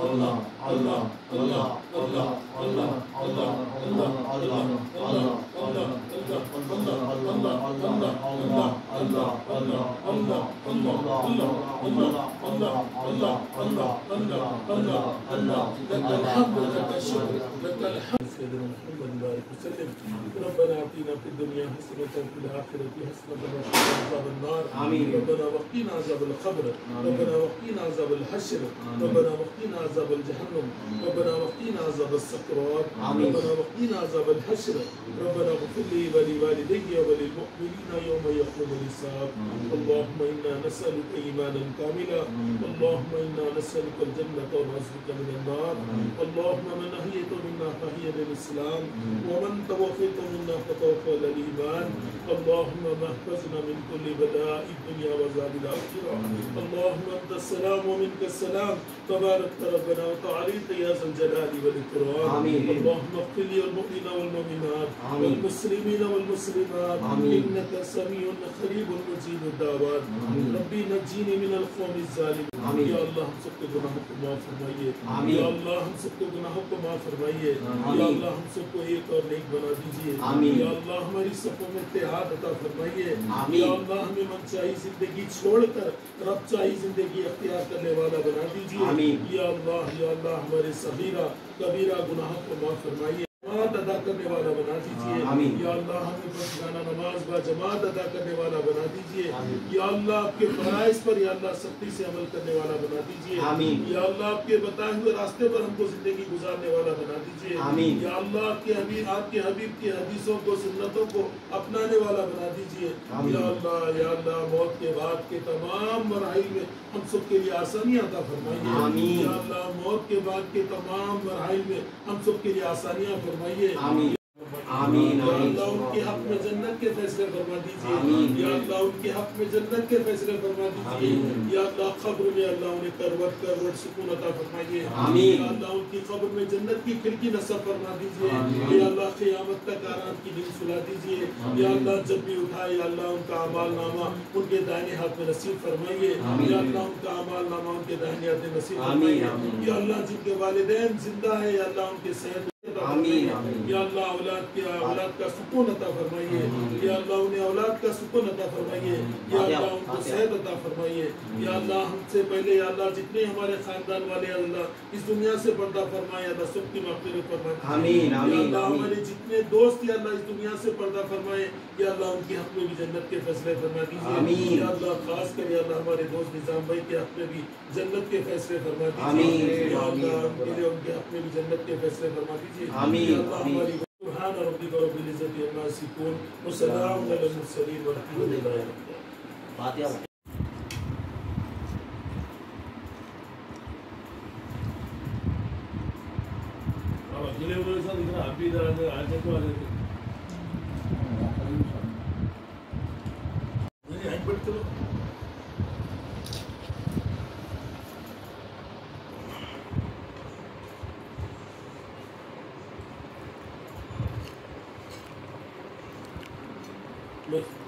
अल्लाह अल्लाह अल्लाह अल्लाह अल्लाह अल्लाह अल्लाह अल्लाह रब्बना आतिना फिद दुनिया हसनतन व फिल आखिरति हसनतन व क़िना अज़ाबन नार रब्बना वक़िना अज़ाबल क़ब्र रब्बना वक़िना अज़ाबल हश्र रब्बना वक़िना अज़ाबल जहन्नम रब्बना वक़िना अज़ाबस सकरात रब्बना वक़िना अज़ाबल हश्र रब्बना इग़फिर ली व लिवालिदैया व लिलमुअ्मिनीना यौम यक़ूमुल हिसाब अल्लाहुम्मा इन्ना नस्अलुका ईमानन कामिला अल्लाहुम्मा इन्ना नस्अलुकल जन्नता व नऊज़ु बिका मिनन नार अल्लाहुम्मा मन अहयैता मिन्ना फअहयिना लिल इस्लाम व मन तवफ़ैता मिन्ना फतवफ़ा लिल ईमान अल्लाहुम्मा महफ़ज़ना मिन कुल्लि बलाइद दुनिया व अज़ाबिल आखिरह अल्लाहुम्मा अंतस सलाम व मिनकस सलाम तबारकत रब्बना व तआलैता या ज़ल जलाली वल इकराम अल्लाहुम्मा इग़फिर लिल मुमिनीना वल मुमिनात वल मुस्लिमीना वल मुस्लिमात इन्नका समीउन क़रीबुन मुजीबुद दावात रब्बी नज्जिनी मिनल क़ौमिज़ ज़ालिमीन या अल्लाह हम सबके गुनाहों को माफ़ फरमाइए या अल्लाह हम सबके गुनाहों को माफ़ फरमाइए या अल्लाह हम सबको एक और नेक बना दीजिए या अल्लाह हमारी सफ़ों में इत्तेहाद अता फरमाइए या अल्लाह हमें मनचाही जिंदगी छोड़कर रब चाही जिंदगी अख्तियार करने वाला बना दीजिए या अल्लाह हमारे सगीरा कबीरा गुनाहों को माफ़ फरमाइए जमात अदा करने वाला बना दीजिए या अल्लाह हमें बचगाना नमाज बा जमात अदा करने वाला बना दीजिए या अल्लाह आपके फराइज पर या अल्लाह सख्ती से अमल करने वाला बना दीजिए या अल्लाह आपके बताए हुए रास्ते पर हमको जिंदगी गुजारने वाला बना दीजिए या अल्लाह आपके हबीब की हदीसों को सुन्नतों को अपनाने वाला बना दीजिए या अल्लाह मौत के बाद के तमाम मराहिल में हम सब के लिए आसानियां अता फरमाइए या अल्लाह मौत के बाद के तमाम मराहिल में हम सब के लिए आसानियां फरमाइए आमीन या अल्लाह उनके हक में जन्नत के फैसले फरमा दीजिए या अल्लाह उनके हक में जन्नत के फैसले फरमा दीजिए या अल्लाह कब्र में अल्लाह उन्हें करवट सुकून अता फरमाइए या अल्लाह उनकी कब्र में जन्नत की खिड़की नसीब फरमा दीजिए या अल्लाह क़यामत तक आराम की नींद सुला दीजिए या अल्लाह जब भी उठाए या अल्लाह उनका अमाल नामा उनके दाहिने हाथ में नसीब फरमाइए या अल्लाह उनका अमाल नामा उनके दाहिने हाथ में नसीब फरमाइए या अल्लाह जिनके वालिदैन जिंदा है या अल्लाह उनके सेहत या अल्लाह औलाद का सुकून अता फरमाइए या अल्लाह उन्हें औलाद का सुकून अता फरमाइए या अल्लाह उनको सेहत अता फरमाइए या अल्लाह हमसे पहले या अल्लाह जितने हमारे खानदान वाले अल्लाह इस दुनिया से पर्दा फरमाए अल्लाह सबकी मग़फ़िरत फरमाए या अल्लाह हमारे जितने दोस्त या अल्लाह इस दुनिया से पर्दा फरमाए या अल्लाह उनके हक़ में भी जन्नत के फैसले फरमा दीजिए या अल्लाह खास कर या अल्लाह हमारे दोस्त निज़ाम भाई के हक़ में भी जन्नत के फैसले फरमा दीजिए या अल्लाह उनके हक़ में भी जन्नत के फैसले फरमा दीजिए सुब्हान रब्बिका रब्बिल इज़्ज़ति अम्मा यसिफून व सलामुन अलल मुरसलीन वल्हम्दुलिल्लाहि रब्बिल आलमीन। अगले वाले साथ इधर आप भी इधर आ जाए तो आ जाए नहीं आई बढ़ चलो बस